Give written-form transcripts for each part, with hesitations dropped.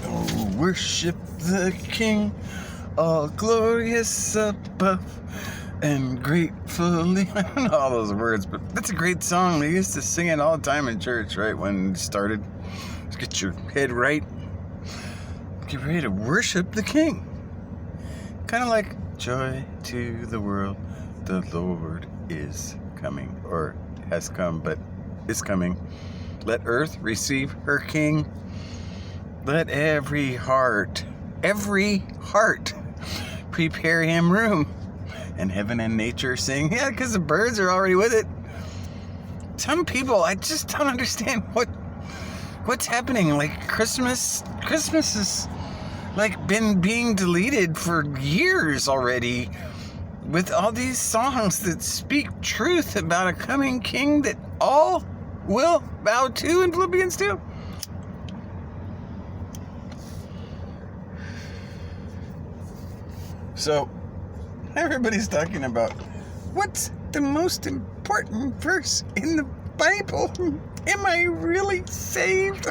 Oh, worship the King, all glorious above, and gratefully. I don't know all those words, but that's a great song. They used to sing it all the time in church, right, when it started. Just get your head right. Get ready to worship the King. Kind of like joy to the world, the Lord is coming, or has come, but is coming. Let earth receive her King. Let every heart prepare him room. And heaven and nature sing. Yeah, because the birds are already with it. Some people, I just don't understand what's happening. Like Christmas is like been being deleted for years already, with all these songs that speak truth about a coming king that all will bow to in Philippians 2. So everybody's talking about what's the most important verse in the Bible. Am I really saved?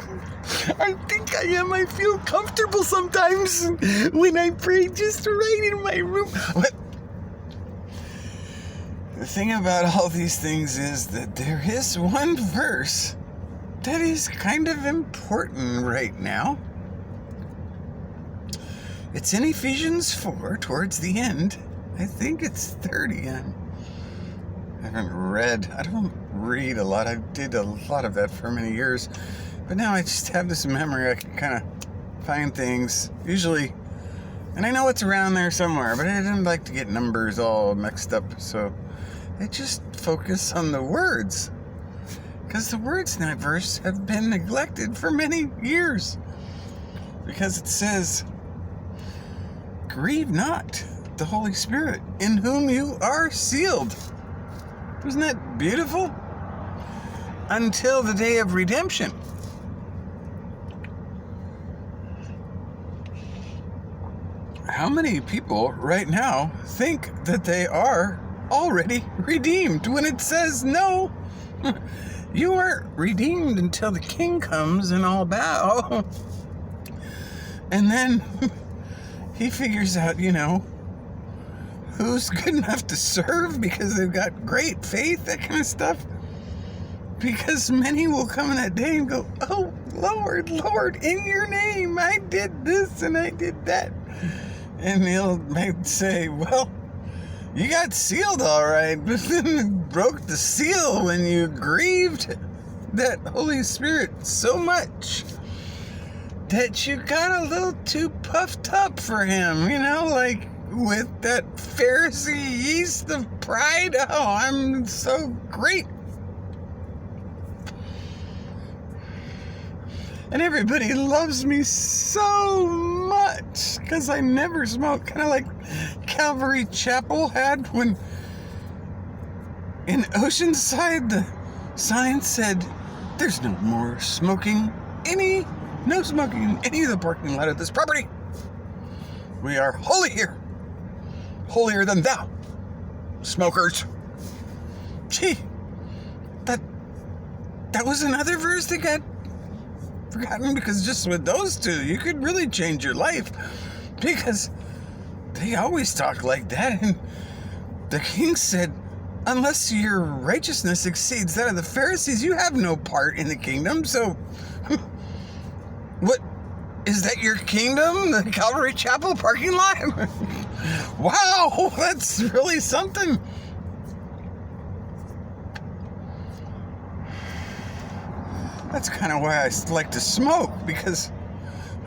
I think I am. I feel comfortable sometimes when I pray just right in my room. What? The thing about all these things is that there is one verse that is kind of important right now. It's in Ephesians 4, towards the end. I think it's 30. I don't read a lot. I did a lot of that for many years. But now I just have this memory. I can kind of find things, usually. And I know it's around there somewhere, but I didn't like to get numbers all mixed up. So I just focus on the words. Because the words in that verse have been neglected for many years. Because it says, grieve not the Holy Spirit, in whom you are sealed. Isn't that beautiful? Until the day of redemption. How many people right now think that they are already redeemed when it says no? You aren't redeemed until the King comes and all bow. And then he figures out, who's good enough to serve because they've got great faith, that kind of stuff. Because many will come in that day and go, oh, Lord, in your name, I did this and I did that. And he'll say, well, you got sealed all right, but then you broke the seal when you grieved that Holy Spirit so much that you got a little too puffed up for him, like with that Pharisee yeast of pride. Oh, I'm so great. And everybody loves me so much because I never smoke. Kind of like Calvary Chapel had when in Oceanside the sign said, there's no more smoking no smoking in any of the parking lot of this property. We are holy here. Holier than thou, smokers. Gee, that was another verse that got forgotten, because just with those two, you could really change your life, because they always talk like that. And the King said, unless your righteousness exceeds that of the Pharisees, you have no part in the kingdom. So what is that, your kingdom? The Calvary Chapel parking lot? Wow, that's really something. That's kind of why I like to smoke, because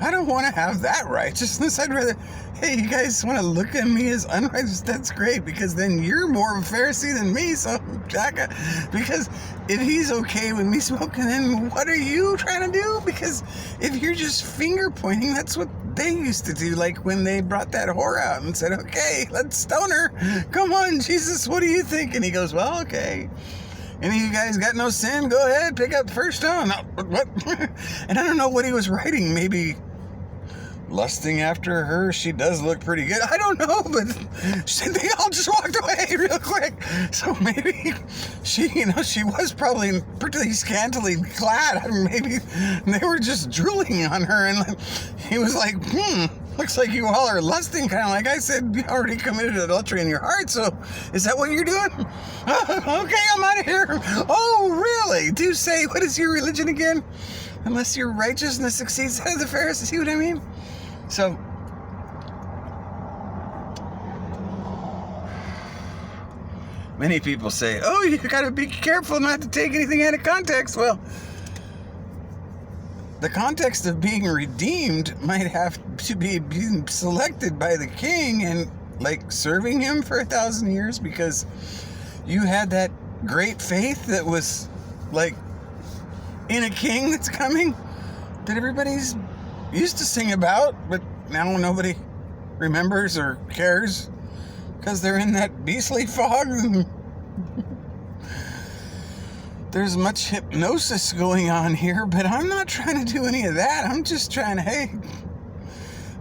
I don't want to have that righteousness. I'd rather, hey, you guys want to look at me as unrighteous? That's great, because then you're more of a Pharisee than me, so Jacka. Because if he's okay with me smoking, then what are you trying to do? Because if you're just finger pointing, that's what they used to do, like when they brought that whore out and said, okay, let's stone her. Come on, Jesus, what do you think? And he goes, well, okay. Any of you guys got no sin? Go ahead, pick up the first stone. What? And I don't know what he was writing. Maybe lusting after her. She does look pretty good. I don't know, but they all just walked away real quick. So maybe she was probably pretty scantily clad. Maybe they were just drooling on her, and he was like, looks like you all are lusting, kind of like I said, you already committed adultery in your heart, so is that what you're doing? Okay, I'm out of here. Oh, really? Do say, what is your religion again? Unless your righteousness exceeds that of the Pharisees, see what I mean? So, many people say, oh, you gotta be careful not to take anything out of context. Well, the context of being redeemed might have to be being selected by the king and like serving him for 1,000 years because you had that great faith that was like in a king that's coming that everybody's used to sing about, but now nobody remembers or cares because they're in that beastly fog. There's much hypnosis going on here, but I'm not trying to do any of that. I'm just trying to, hey,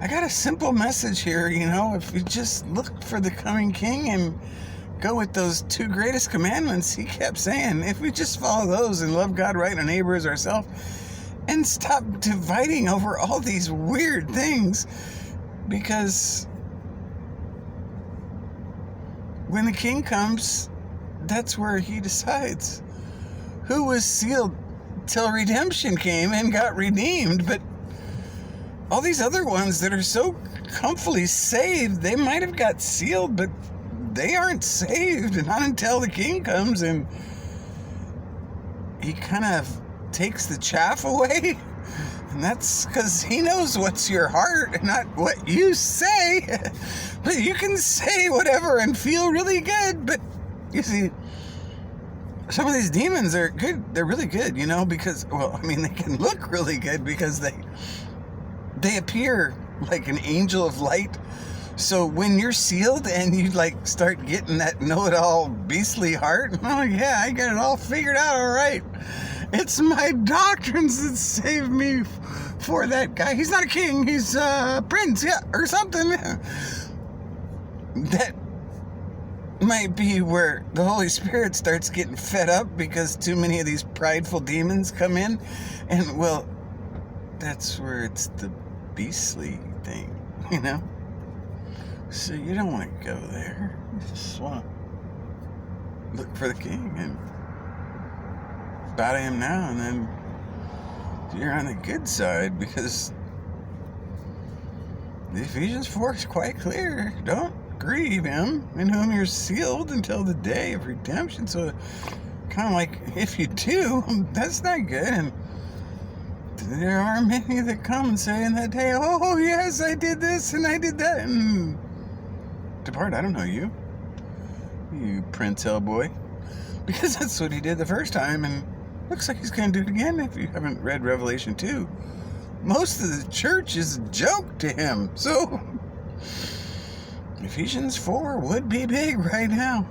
I got a simple message here, if you just look for the coming king and go with those 2 greatest commandments he kept saying, if we just follow those and love God right and our neighbor as ourselves and stop dividing over all these weird things, because when the king comes, that's where he decides who was sealed till redemption came and got redeemed. But all these other ones that are so comfortably saved, they might have got sealed, but they aren't saved, and not until the king comes and he kind of takes the chaff away. And that's because he knows what's your heart and not what you say. But you can say whatever and feel really good, but you see, some of these demons are good. They're really good, because, they can look really good because they appear like an angel of light. So when you're sealed and you start getting that know-it-all beastly heart, oh yeah, I got it all figured out, all right. It's my doctrines that saved me for that guy. He's not a king, he's a prince, yeah, or something. That might be where the Holy Spirit starts getting fed up because too many of these prideful demons come in, and that's where it's the beastly thing, So you don't want to go there. You just want to look for the king and bow to him now, and then you're on the good side, because the Ephesians 4 is quite clear. Don't grieve him in whom you're sealed until the day of redemption. So kind of like, if you do, that's not good. And there are many that come and say in that day, oh yes, I did this and I did that, and depart, I don't know you Prince Hellboy, because that's what he did the first time, and looks like he's going to do it again. If you haven't read Revelation 2, most of the church is a joke to him. So Ephesians 4 would be big right now.